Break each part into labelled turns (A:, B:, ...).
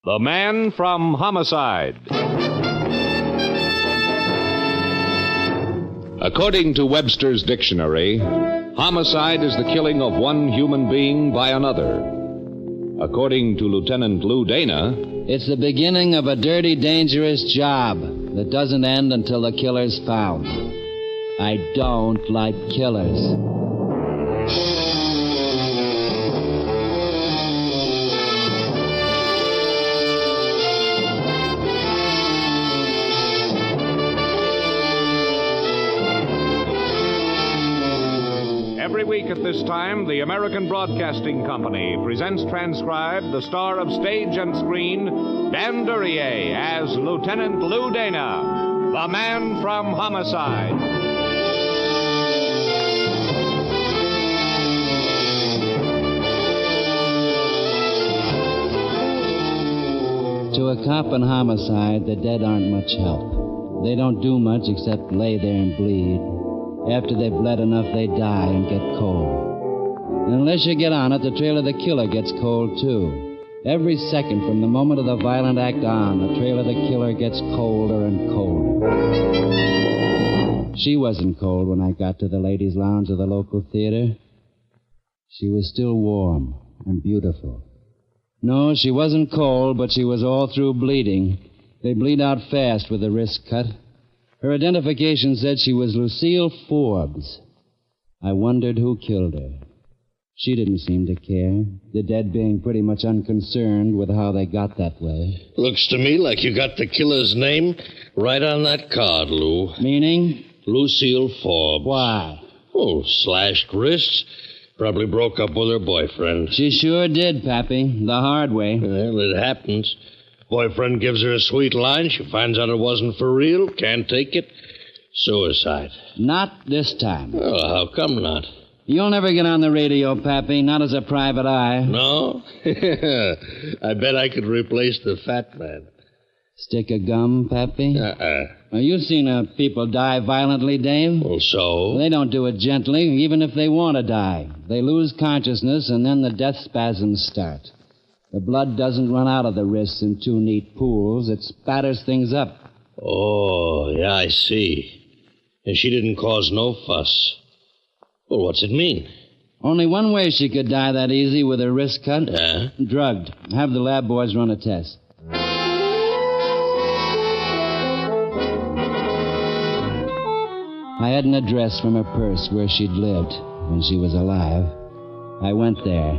A: The Man from Homicide. According to Webster's dictionary, homicide is the killing of one human being by another. According to Lieutenant Lou Dana,
B: it's the beginning of a dirty, dangerous job that doesn't end until the killer's found. I don't like killers.
A: every week at this time, the American Broadcasting Company presents transcribed the star of stage and screen, Dan Duryea, as Lieutenant Lou Dana, the Man from Homicide.
B: To a cop in homicide, the dead aren't much help. They don't do much except lay there and bleed. After they've bled enough, they die and get cold. And unless you get on it, the trail of the killer gets cold, too. Every second from the moment of the violent act on, the trail of the killer gets colder and colder. She wasn't cold when I got to the ladies' lounge of the local theater. She was still warm and beautiful. No, she wasn't cold, but she was all through bleeding. They bleed out fast with a wrist cut. Her identification said she was Lucille Forbes. I wondered who killed her. She didn't seem to care, the dead being pretty much unconcerned with how they got that way.
C: Looks to me like you got the killer's name right on that card, Lou.
B: Meaning?
C: Lucille Forbes.
B: Why?
C: Oh, slashed wrists. Probably broke up with her boyfriend.
B: She sure did, Pappy. The hard way.
C: Well, it happens. Boyfriend gives her a sweet line. She finds out it wasn't for real. Can't take it. Suicide.
B: Not this time.
C: Oh, how come not?
B: You'll never get on the radio, Pappy. Not as a private eye.
C: No? I bet I could replace the fat man.
B: Stick of gum, Pappy? Well, you've seen people die violently, Dave.
C: Well, so?
B: They don't do it gently, even if they want to die. They lose consciousness, and then the death spasms start. The blood doesn't run out of the wrists in two neat pools. It spatters things up.
C: Oh, yeah, I see. And she didn't cause no fuss. Well, what's it mean?
B: Only one way she could die that easy, with her wrist cut.
C: Yeah?
B: Drugged. Have the lab boys run a test. I had an address from her purse where she'd lived when she was alive. I went there.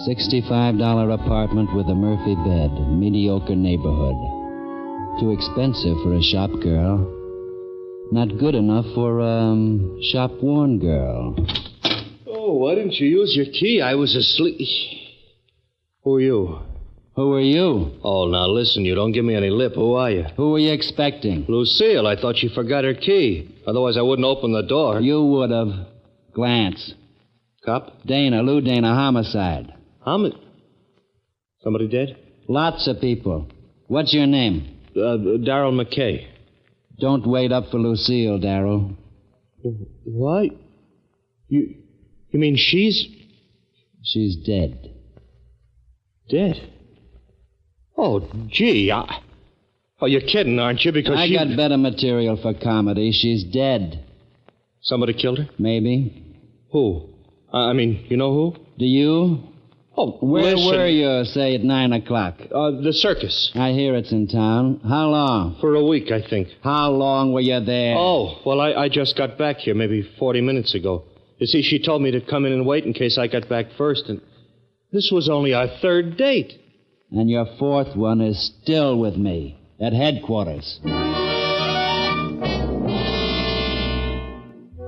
B: $65 apartment with a Murphy bed, mediocre neighborhood. Too expensive for a shop girl. Not good enough for a shop-worn girl.
C: Oh, why didn't you use your key? I was asleep. Who are you?
B: Who are you?
C: Oh, now listen, you don't give me any lip. Who are you?
B: Who were you expecting?
C: Lucille. I thought she forgot her key. Otherwise, I wouldn't open the door.
B: You would have. Glance.
C: Cop?
B: Dana, Lou Dana, homicide.
C: Somebody dead?
B: Lots of people. What's your name?
C: Darrell McKay.
B: Don't wait up for Lucille, Darrell.
C: What? You mean she's...
B: She's dead.
C: Dead? Oh, gee, Oh, you're kidding, aren't you? Because
B: I got better material for comedy. She's dead.
C: Somebody killed her?
B: Maybe.
C: Who? You know who?
B: Do you?
C: Oh,
B: Where
C: listen.
B: were you, say, at 9 o'clock?
C: The circus.
B: I hear it's in town. How long?
C: For a week, I think.
B: How long were you there?
C: Oh, well, I just got back here maybe 40 minutes ago. You see, she told me to come in and wait in case I got back first, and this was only our third date.
B: And your fourth one is still with me, at headquarters.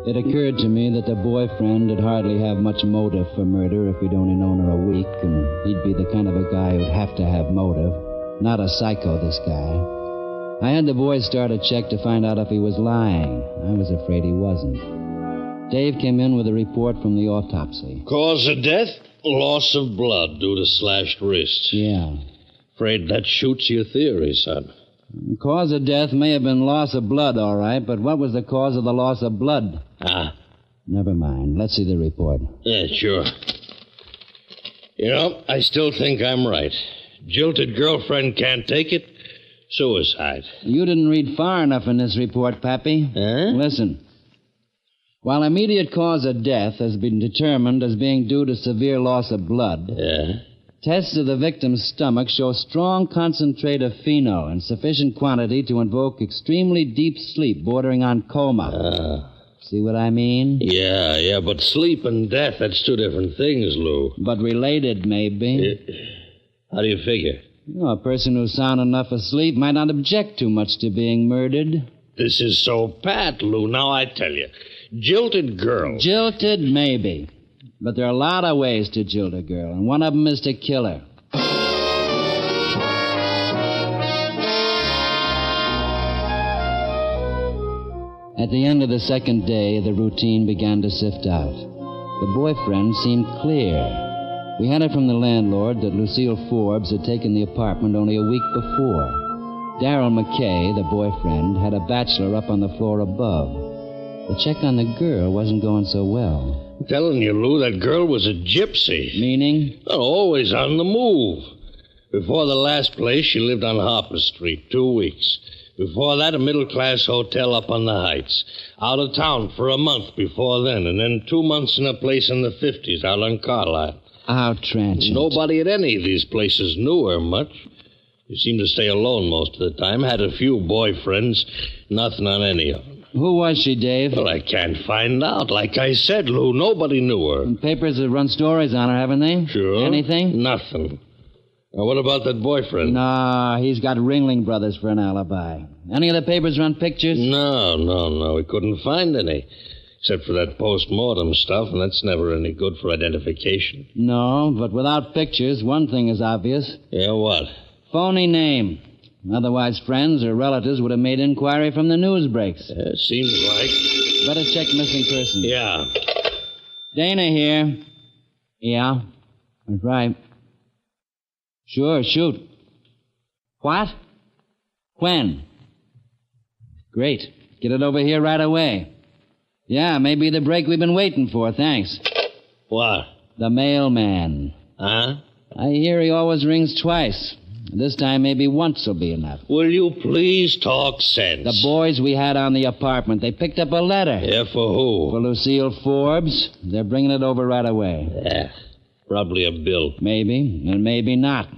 B: It occurred to me that the boyfriend would hardly have much motive for murder if he'd only known her a week, and he'd be the kind of a guy who'd have to have motive. Not a psycho, this guy. I had the boys start a check to find out if he was lying. I was afraid he wasn't. Dave came in with a report from the autopsy.
C: Cause of death? Loss of blood due to slashed wrists.
B: Yeah.
C: Afraid that shoots your theory, son.
B: The cause of death may have been loss of blood, all right, but what was the cause of the loss of blood?
C: Ah.
B: Never mind. Let's see the report.
C: Yeah, sure.
D: You know, I still think I'm right. Jilted girlfriend can't take it. Suicide.
B: You didn't read far enough in this report, Pappy.
D: Huh?
B: Listen. While immediate cause of death has been determined as being due to severe loss of blood,
D: Yeah?
B: tests of the victim's stomach show strong concentrate of phenol in sufficient quantity to invoke extremely deep sleep bordering on coma. See what I mean?
D: Yeah, but sleep and death, that's two different things, Lou.
B: But related, maybe.
D: How do you figure?
B: You know, a person who's sound enough asleep might not object too much to being murdered.
D: This is so pat, Lou. Now I tell you. Jilted girl.
B: Jilted, maybe. But there are a lot of ways to jilt a girl, and one of them is to kill her. At the end of the second day, the routine began to sift out. The boyfriend seemed clear. We had it from the landlord that Lucille Forbes had taken the apartment only a week before. Darrell McKay, the boyfriend, had a bachelor up on the floor above. The check on the girl wasn't going so well.
D: I'm telling you, Lou, that girl was a gypsy.
B: Meaning?
D: Well, always on the move. Before the last place, she lived on Harper Street, 2 weeks. Before that, a middle-class hotel up on the Heights. Out of town for a month before then, and then 2 months in a place in the 50s out on Carlisle.
B: How transient.
D: Nobody at any of these places knew her much. She seemed to stay alone most of the time. Had a few boyfriends. Nothing on any of them.
B: Who was she, Dave?
D: Well, I can't find out. Like I said, Lou, nobody knew her.
B: And papers have run stories on her, haven't they?
D: Sure.
B: Anything?
D: Nothing. Now, what about that boyfriend?
B: No, he's got Ringling Brothers for an alibi. Any of the papers run pictures?
D: No. We couldn't find any. Except for that post-mortem stuff, and that's never any good for identification.
B: No, but without pictures, one thing is obvious.
D: Yeah, what?
B: Phony name. Otherwise, friends or relatives would have made inquiry from the news breaks.
D: Seems like.
B: Better check missing persons.
D: Yeah.
B: Dana here. Yeah, that's right. Sure, shoot. What? When? Great. Get it over here right away. Yeah, maybe the break we've been waiting for, thanks.
D: What?
B: The mailman.
D: Huh?
B: I hear he always rings twice. This time maybe once will be enough.
D: Will you please talk sense?
B: The boys we had on the apartment, they picked up a letter.
D: Yeah, for who?
B: For Lucille Forbes. They're bringing it over right away.
D: Yeah, probably a bill.
B: Maybe, and maybe not.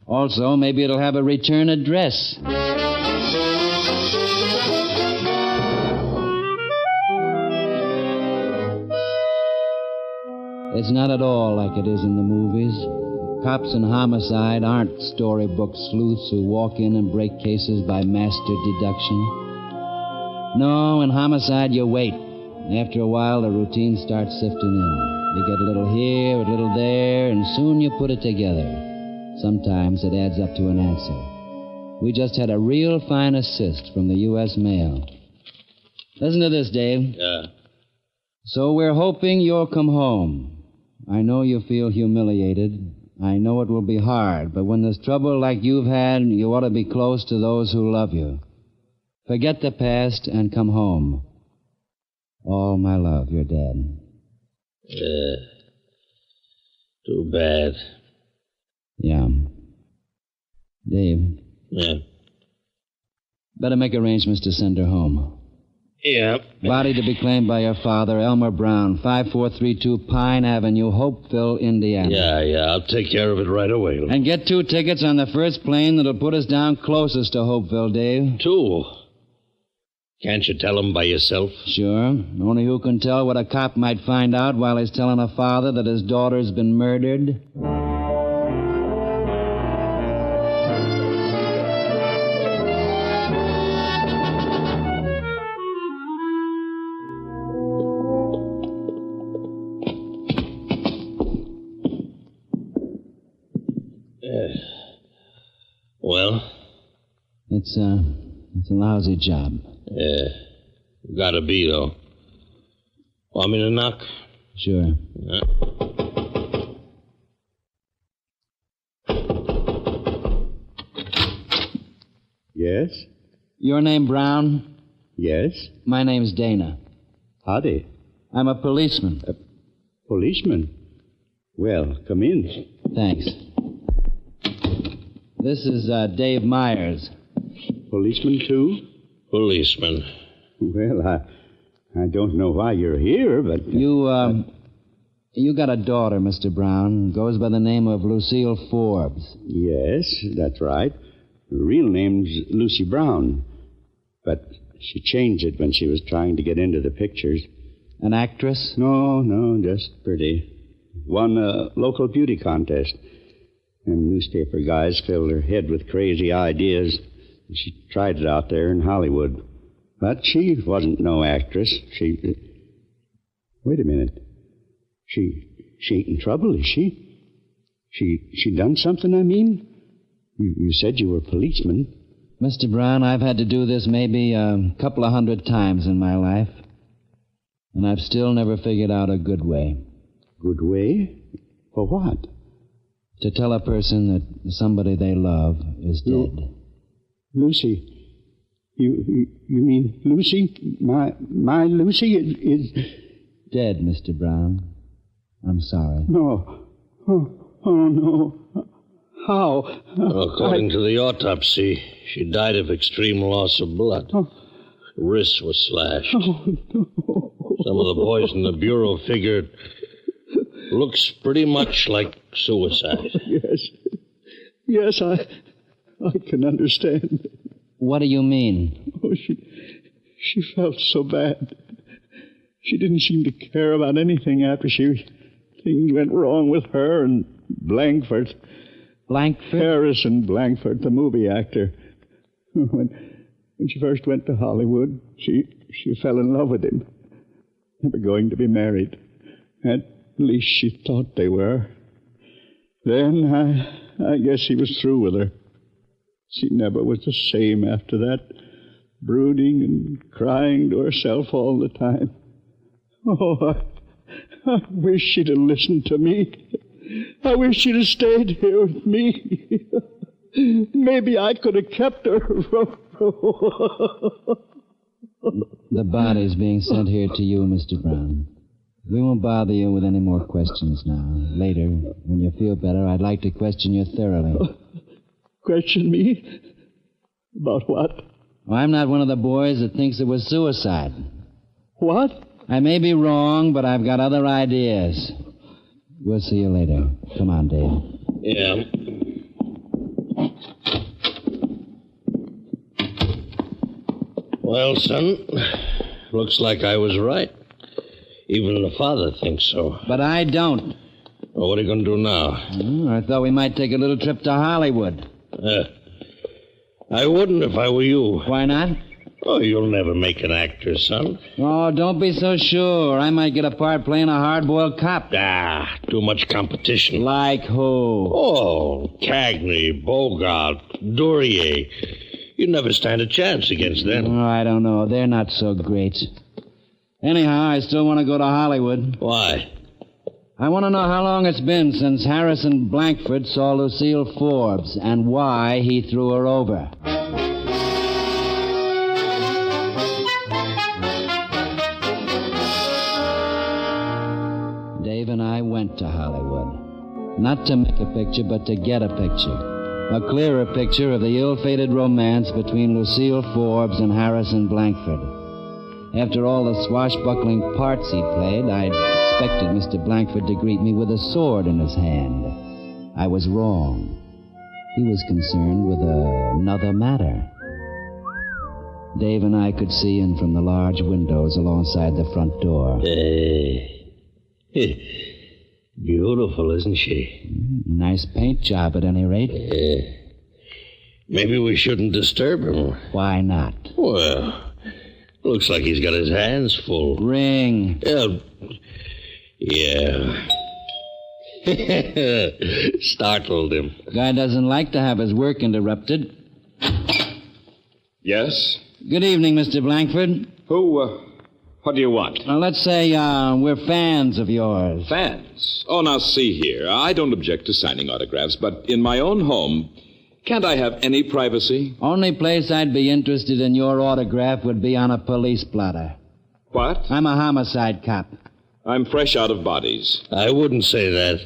B: Also, maybe it'll have a return address. It's not at all like it is in the movies. Cops in Homicide aren't storybook sleuths who walk in and break cases by master deduction. No, in Homicide you wait. After a while, the routine starts sifting in. You get a little here, a little there, and soon you put it together. Sometimes it adds up to an answer. We just had a real fine assist from the U.S. Mail. Listen to this, Dave.
D: Yeah.
B: So we're hoping you'll come home. I know you feel humiliated. I know it will be hard, but when there's trouble like you've had, you ought to be close to those who love you. Forget the past and come home. All my love, your dad.
D: Too bad.
B: Yeah. Dave.
D: Yeah.
B: Better make arrangements to send her home.
D: Yeah.
B: Body to be claimed by your father, Elmer Brown, 5432 Pine Avenue, Hopeville, Indiana.
D: Yeah, I'll take care of it right away.
B: And get 2 tickets on the first plane that'll put us down closest to Hopeville, Dave.
D: 2? Can't you tell him by yourself?
B: Sure. Only who can tell what a cop might find out while he's telling a father that his daughter's been murdered?
D: Well?
B: It's a lousy job.
D: Yeah. Gotta be, though. Want me to knock?
B: Sure.
D: Yeah.
E: Yes?
B: Your name Brown?
E: Yes?
B: My name's Dana.
E: Howdy.
B: I'm a policeman.
E: Policeman? Well, come in.
B: Thanks. This is Dave Myers.
E: Policeman, too?
D: Policeman.
E: Well, I don't know why you're here, but...
B: You got a daughter, Mr. Brown. Goes by the name of Lucille Forbes.
E: Yes, that's right. Her real name's Lucy Brown. But she changed it when she was trying to get into the pictures.
B: An actress?
E: No, just pretty. Won a local beauty contest. And newspaper guys filled her head with crazy ideas. She tried it out there in Hollywood. But she wasn't no actress. Wait a minute. She ain't in trouble, is she? She done something, I mean? You said you were a policeman.
B: Mr. Brown, I've had to do this maybe a couple of 100 times in my life. And I've still never figured out a good way.
E: Good way? For what?
B: To tell a person that somebody they love is dead.
E: Lucy. You mean Lucy? My Lucy is...
B: Dead, Mr. Brown. I'm sorry.
E: No. Oh, no. How?
D: According to the autopsy, she died of extreme loss of blood. Her wrist was slashed.
E: Oh, no.
D: Some of the boys in the bureau figured looks pretty much like suicide.
E: Yes, I can understand.
B: What do you mean?
E: Oh, she felt so bad. She didn't seem to care about anything after things went wrong with her and Blankford.
B: Blankford?
E: Harrison Blankford, the movie actor. When she first went to Hollywood, she fell in love with him. They were going to be married. At least she thought they were. Then I guess he was through with her. She never was the same after that, brooding and crying to herself all the time. Oh, I wish she'd have listened to me. I wish she'd have stayed here with me. Maybe I could have kept her.
B: The body's being sent here to you, Mr. Brown. We won't bother you with any more questions now. Later, when you feel better, I'd like to question you thoroughly.
E: Question me? About what?
B: Well, I'm not one of the boys that thinks it was suicide.
E: What?
B: I may be wrong, but I've got other ideas. We'll see you later. Come on, Dave.
D: Yeah. Well, son, looks like I was right. Even the father thinks so.
B: But I don't.
D: Well, what are you going to do now?
B: I thought we might take a little trip to Hollywood.
D: I wouldn't if I were you.
B: Why not?
D: Oh, you'll never make an actor, son.
B: Oh, don't be so sure. I might get a part playing a hard-boiled cop.
D: Too much competition.
B: Like who?
D: Oh, Cagney, Bogart, Duryea. You'd never stand a chance against them.
B: Oh, I don't know. They're not so great. Anyhow, I still want to go to Hollywood.
D: Why?
B: I want to know how long it's been since Harrison Blankford saw Lucille Forbes and why he threw her over. Dave and I went to Hollywood. Not to make a picture, but to get a picture. A clearer picture of the ill-fated romance between Lucille Forbes and Harrison Blankford. After all the swashbuckling parts he'd played, I'd expected Mr. Blankford to greet me with a sword in his hand. I was wrong. He was concerned with another matter. Dave and I could see in from the large windows alongside the front door.
D: Beautiful, isn't she?
B: Nice paint job, at any rate.
D: Maybe we shouldn't disturb him.
B: Why not?
D: Well, looks like he's got his hands full.
B: Ring.
D: Yeah. Startled him.
B: Guy doesn't like to have his work interrupted.
A: Yes?
B: Good evening, Mr. Blankford.
A: What do you want?
B: Well, let's say we're fans of yours.
F: Fans? Oh, now see here. I don't object to signing autographs, but in my own home, can't I have any privacy?
B: Only place I'd be interested in your autograph would be on a police blotter.
F: What?
B: I'm a homicide cop.
F: I'm fresh out of bodies.
D: I wouldn't say that.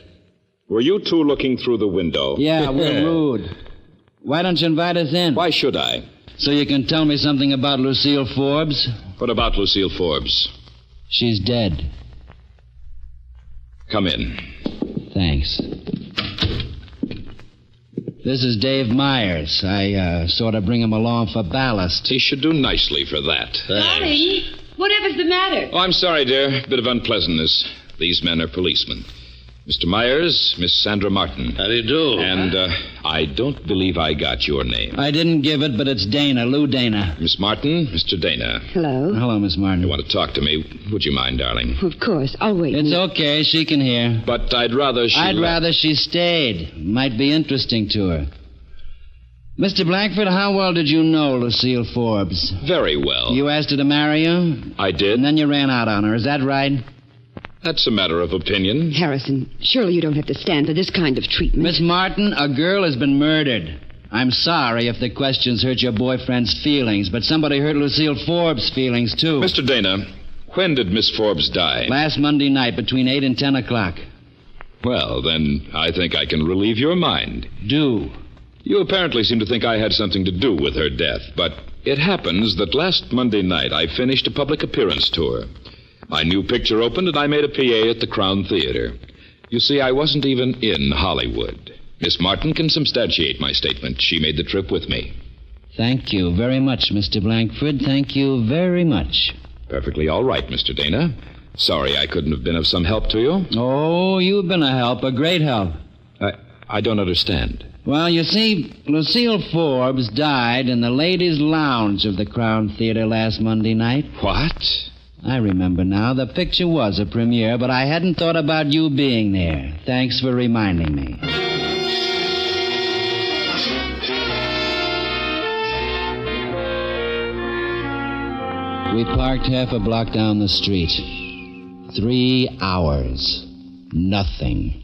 F: Were you two looking through the window?
B: Yeah, we're rude. Why don't you invite us in?
F: Why should I?
B: So you can tell me something about Lucille Forbes?
F: What about Lucille Forbes?
B: She's dead.
F: Come in.
B: Thanks. This is Dave Myers. I sort of bring him along for ballast.
F: He should do nicely for that.
G: Darling, whatever's the matter?
F: Oh, I'm sorry, dear. Bit of unpleasantness. These men are policemen. Mr. Myers, Miss Sandra Martin.
D: How do you do?
F: And I don't believe I got your name.
B: I didn't give it, but it's Dana, Lou Dana.
F: Miss Martin, Mr. Dana.
G: Hello.
B: Hello, Miss Martin.
F: You want to talk to me? Would you mind, darling?
G: Of course. I'll wait.
B: It's okay. She can hear.
F: But I'd rather
B: she stayed. Might be interesting to her. Mr. Blackford, how well did you know Lucille Forbes?
F: Very well.
B: You asked her to marry you?
F: I did.
B: And then you ran out on her. Is that right?
F: That's a matter of opinion.
G: Harrison, surely you don't have to stand for this kind of treatment.
B: Miss Martin, a girl has been murdered. I'm sorry if the questions hurt your boyfriend's feelings, but somebody hurt Lucille Forbes' feelings, too.
F: Mr. Dana, when did Miss Forbes die?
B: Last Monday night, between 8 and 10 o'clock.
F: Well, then I think I can relieve your mind.
B: Do.
F: You apparently seem to think I had something to do with her death, but it happens that last Monday night I finished a public appearance tour. My new picture opened, and I made a PA at the Crown Theater. You see, I wasn't even in Hollywood. Miss Martin can substantiate my statement. She made the trip with me.
B: Thank you very much, Mr. Blankford. Thank you very much.
F: Perfectly all right, Mr. Dana. Sorry I couldn't have been of some help to you.
B: Oh, you've been a help, a great help.
F: I don't understand.
B: Well, you see, Lucille Forbes died in the ladies' lounge of the Crown Theater last Monday night.
F: What?
B: I remember now. The picture was a premiere, but I hadn't thought about you being there. Thanks for reminding me. We parked half a block down the street. 3 hours. Nothing.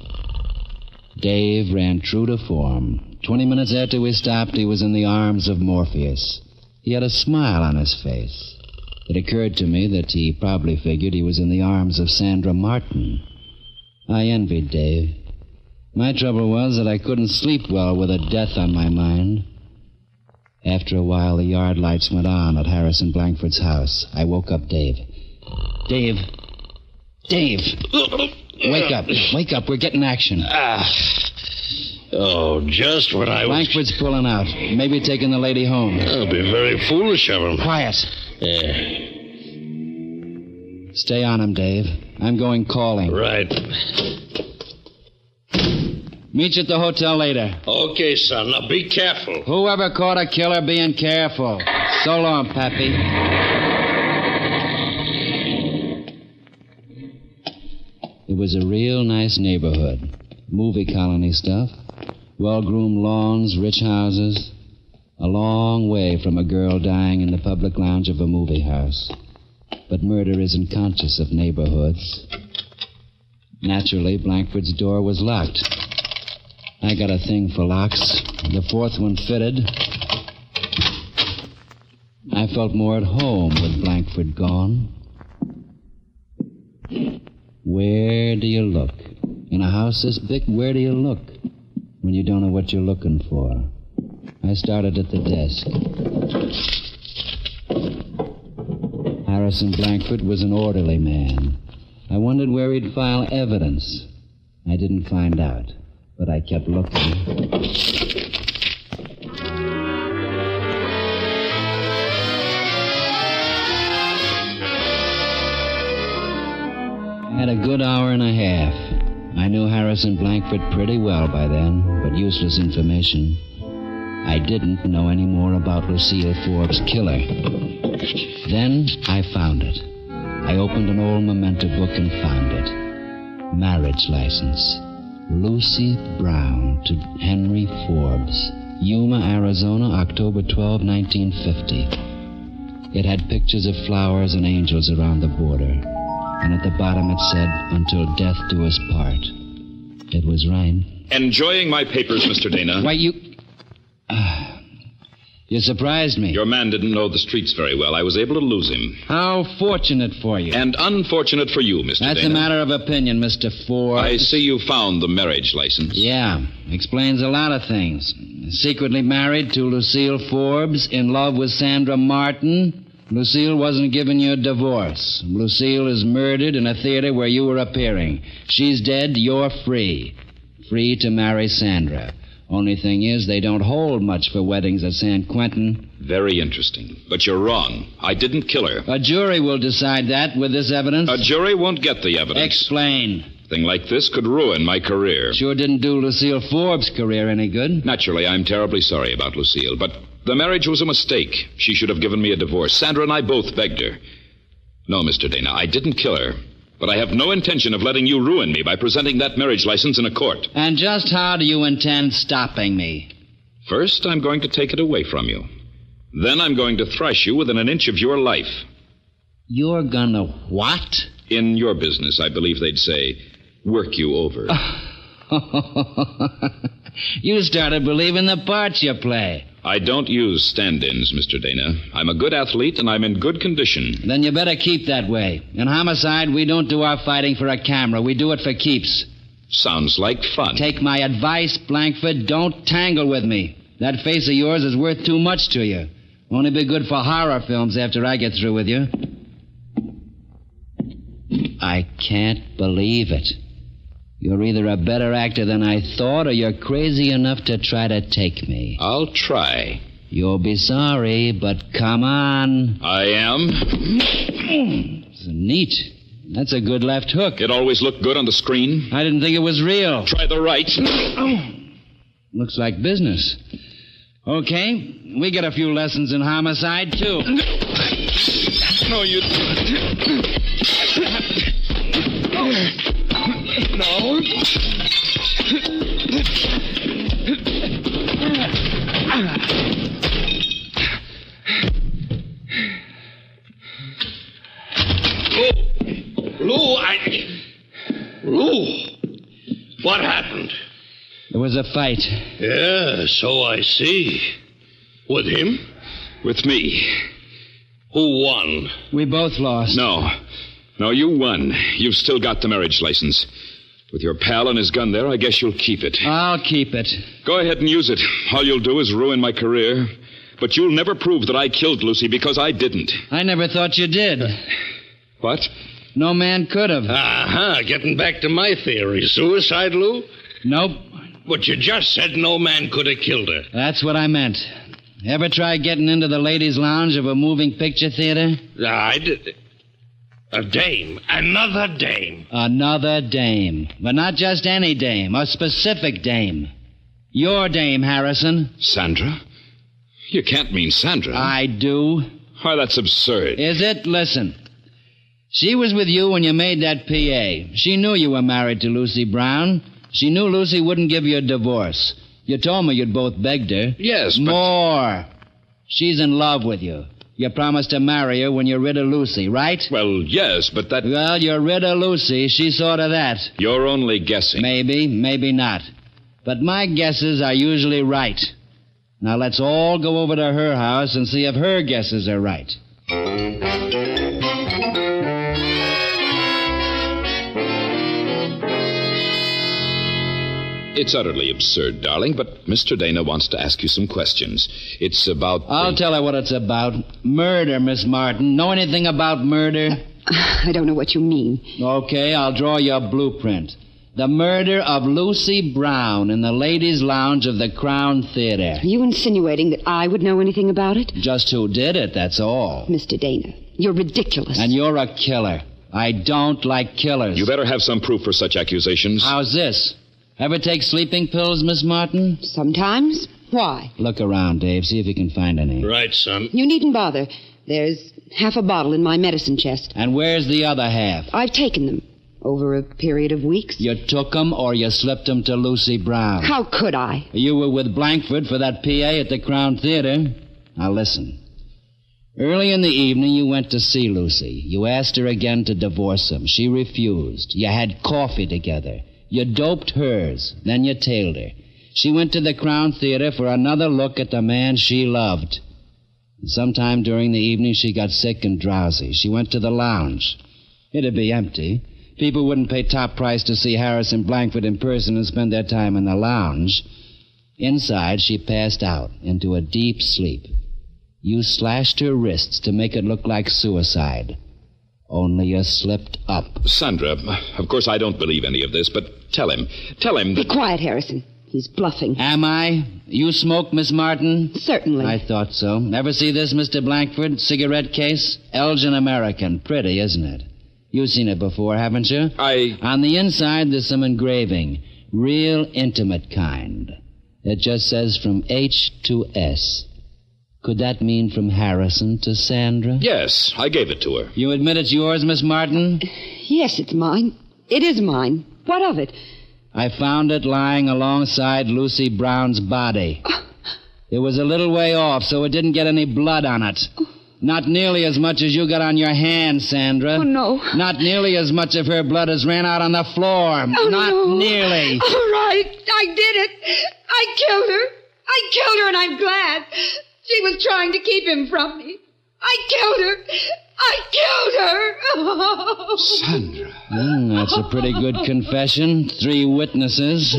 B: Dave ran true to form. 20 minutes after we stopped, he was in the arms of Morpheus. He had a smile on his face. It occurred to me that he probably figured he was in the arms of Sandra Martin. I envied Dave. My trouble was that I couldn't sleep well with a death on my mind. After a while, the yard lights went on at Harrison Blankford's house. I woke up Dave. Dave! Wake up. Wake up. We're getting action.
D: Oh, just when I was...
B: Blankford's pulling out. Maybe taking the lady home.
D: That'll be very foolish of him.
B: Quiet.
D: Yeah.
B: Stay on him, Dave. I'm going calling.
D: Right.
B: Meet you at the hotel later.
D: Okay, son. Now be careful.
B: Whoever caught a killer being careful. So long, Pappy. It was a real nice neighborhood. Movie colony stuff. Well-groomed lawns, rich houses. A long way from a girl dying in the public lounge of a movie house. But murder isn't conscious of neighborhoods. Naturally, Blankford's door was locked. I got a thing for locks. The fourth one fitted. I felt more at home with Blankford gone. Where do you look? In a house this big, where do you look when you don't know what you're looking for? I started at the desk. Harrison Blankford was an orderly man. I wondered where he'd file evidence. I didn't find out, but I kept looking. I had a good hour and a half. I knew Harrison Blankford pretty well by then, but useless information. I didn't know any more about Lucille Forbes' killer. Then I found it. I opened an old memento book and found it. Marriage license. Lucy Brown to Henry Forbes. Yuma, Arizona, October 12, 1950. It had pictures of flowers and angels around the border. And at the bottom it said, "Until death do us part." It was right.
F: Enjoying my papers, Mr. Dana.
B: Why, you... You surprised me.
F: Your man didn't know the streets very well. I was able to lose him.
B: How fortunate for you.
F: And unfortunate for you, Mr.
B: That's
F: Dana.
B: a matter of opinion, Mr. Forbes.
F: I see you found the marriage license.
B: Yeah, explains a lot of things. Secretly married to Lucille Forbes, in love with Sandra Martin. Lucille wasn't giving you a divorce. Lucille is murdered in a theater where you were appearing. She's dead, you're free. Free to marry Sandra. Only thing is, they don't hold much for weddings at San Quentin.
F: Very interesting. But you're wrong. I didn't kill her.
B: A jury will decide that with this evidence.
F: A jury won't get the evidence.
B: Explain.
F: A thing like this could ruin my career.
B: Sure didn't do Lucille Forbes' career any good.
F: Naturally, I'm terribly sorry about Lucille, but the marriage was a mistake. She should have given me a divorce. Sandra and I both begged her. No, Mr. Dana, I didn't kill her. But I have no intention of letting you ruin me by presenting that marriage license in a court.
B: And just how do you intend stopping me?
F: First, I'm going to take it away from you. Then I'm going to thrash you within an inch of your life.
B: You're gonna what?
F: In your business, I believe they'd say, work you over.
B: You started believing the parts you play.
F: I don't use stand-ins, Mr. Dana. I'm a good athlete, and I'm in good condition.
B: Then you better keep that way. In Homicide, we don't do our fighting for a camera. We do it for keeps.
F: Sounds like fun.
B: Take my advice, Blankford. Don't tangle with me. That face of yours is worth too much to you. Only be good for horror films after I get through with you. I can't believe it. You're either a better actor than I thought, or you're crazy enough to try to take me.
F: I'll try.
B: You'll be sorry, but come on.
F: I am.
B: It's neat. That's a good left hook.
F: It always looked good on the screen.
B: I didn't think it was real.
F: Try the right.
B: Looks like business. Okay, we get a few lessons in Homicide, too.
F: No, you... No.
D: Lou, what happened?
B: There was a fight.
D: Yeah, so I see. With him?
F: With me.
D: Who won?
B: We both lost.
F: No, you won. You've still got the marriage license. With your pal and his gun there, I guess you'll keep it.
B: I'll keep it.
F: Go ahead and use it. All you'll do is ruin my career. But you'll never prove that I killed Lucy because I didn't.
B: I never thought you did.
F: What?
B: No man could have.
D: Getting back to my theory. Suicide, Lou?
B: Nope.
D: But you just said no man could have killed her.
B: That's what I meant. Ever try getting into the ladies' lounge of a moving picture theater?
D: I did. A dame. Another dame.
B: Another dame. But not just any dame. A specific dame. Your dame, Harrison.
F: Sandra? You can't mean Sandra.
B: I do.
F: Why, that's absurd.
B: Is it? Listen. She was with you when you made that PA. She knew you were married to Lucy Brown. She knew Lucy wouldn't give you a divorce. You told me you'd both begged her.
F: Yes, but...
B: More. She's in love with you. You promised to marry her when you're rid of Lucy, right?
F: Well, yes, but that...
B: Well, you're rid of Lucy. She saw to that.
F: You're only guessing.
B: Maybe, maybe not. But my guesses are usually right. Now let's all go over to her house and see if her guesses are right.
F: It's utterly absurd, darling, but Mr. Dana wants to ask you some questions. It's about...
B: I'll tell her what it's about. Murder, Miss Martin. Know anything about murder?
G: I don't know what you mean.
B: Okay, I'll draw you a blueprint. The murder of Lucy Brown in the ladies' lounge of the Crown Theater.
G: Are you insinuating that I would know anything about it?
B: Just who did it, that's all.
G: Mr. Dana, you're ridiculous.
B: And you're a killer. I don't like killers.
F: You better have some proof for such accusations.
B: How's this? Ever take sleeping pills, Miss Martin?
G: Sometimes. Why?
B: Look around, Dave. See if you can find any.
D: Right, son.
G: You needn't bother. There's half a bottle in my medicine chest.
B: And where's the other half?
G: I've taken them over a period of weeks.
B: You took them or you slipped them to Lucy Brown?
G: How could I?
B: You were with Blankford for that PA at the Crown Theater. Now listen. Early in the evening, you went to see Lucy. You asked her again to divorce him. She refused. You had coffee together. You doped hers. Then you tailed her. She went to the Crown Theater for another look at the man she loved. Sometime during the evening, she got sick and drowsy. She went to the lounge. It'd be empty. People wouldn't pay top price to see Harrison Blankford in person and spend their time in the lounge. Inside, she passed out into a deep sleep. You slashed her wrists to make it look like suicide. Only you slipped up.
F: Sandra, of course I don't believe any of this, but tell him
G: Be
F: that...
G: quiet, Harrison. He's bluffing.
B: Am I? You smoke, Miss Martin?
G: Certainly.
B: I thought so. Ever see this, Mr. Blankford? Cigarette case? Elgin American. Pretty, isn't it? You've seen it before, haven't you? On the inside, there's some engraving. Real intimate kind. It just says from H to S. Could that mean from Harrison to Sandra?
F: Yes, I gave it to her.
B: You admit it's yours, Miss Martin?
G: Yes, it's mine. It is mine. What of it?
B: I found it lying alongside Lucy Brown's body. It was a little way off, so it didn't get any blood on it. Not nearly as much as you got on your hand, Sandra.
G: Oh, no.
B: Not nearly as much of her blood as ran out on the floor.
G: Oh,
B: Not
G: no.
B: nearly.
G: All right. I did it. I killed her, and I'm glad. She was trying to keep him from me. I killed her.
F: Sandra.
B: That's a pretty good confession. 3 witnesses.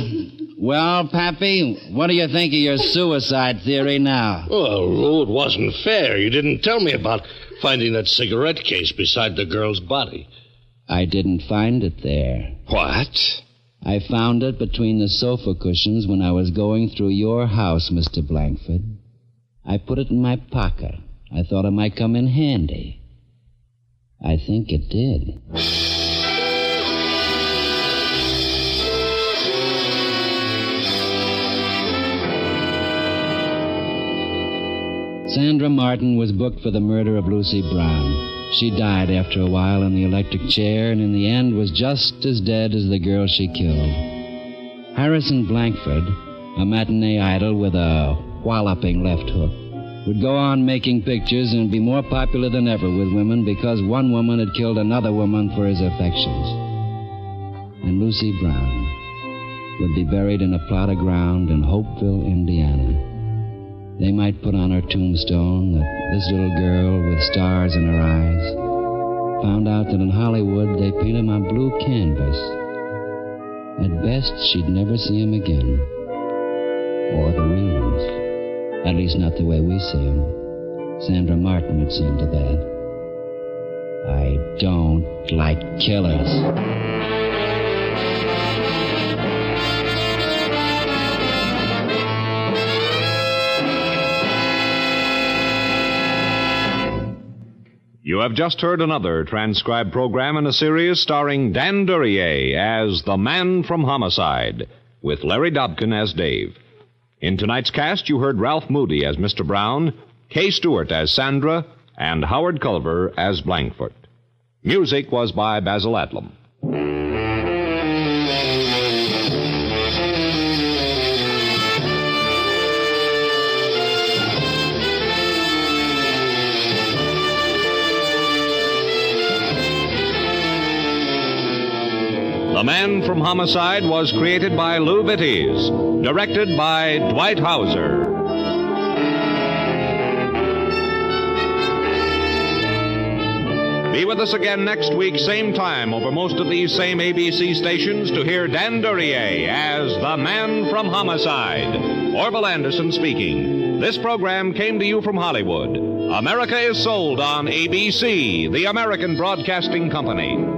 B: Well, Pappy, what do you think of your suicide theory now?
D: Well, Lou, it wasn't fair. You didn't tell me about finding that cigarette case beside the girl's body.
B: I didn't find it there.
F: What?
B: I found it between the sofa cushions when I was going through your house, Mr. Blankford. I put it in my pocket. I thought it might come in handy. I think it did. Sandra Martin was booked for the murder of Lucy Brown. She died after a while in the electric chair, and in the end was just as dead as the girl she killed. Harrison Blankford, a matinee idol with a walloping left hook, would go on making pictures and be more popular than ever with women because one woman had killed another woman for his affections. And Lucy Brown would be buried in a plot of ground in Hopeville, Indiana. They might put on her tombstone that this little girl with stars in her eyes found out that in Hollywood they paint him on blue canvas. At best, she'd never see him again. Or the real ones. At least not the way we see him. Sandra Martin had seen to that. I don't like killers.
A: You have just heard another transcribed program in a series starring Dan Duryea as the Man from Homicide, with Larry Dobkin as Dave. In tonight's cast, you heard Ralph Moody as Mr. Brown, Kay Stewart as Sandra, and Howard Culver as Blankford. Music was by Basil Adlam. The Man from Homicide was created by Lou Vitties, directed by Dwight Hauser. Be with us again next week, same time, over most of these same ABC stations to hear Dan Duryea as the Man from Homicide. Orville Anderson speaking. This program came to you from Hollywood. America is sold on ABC, the American Broadcasting Company.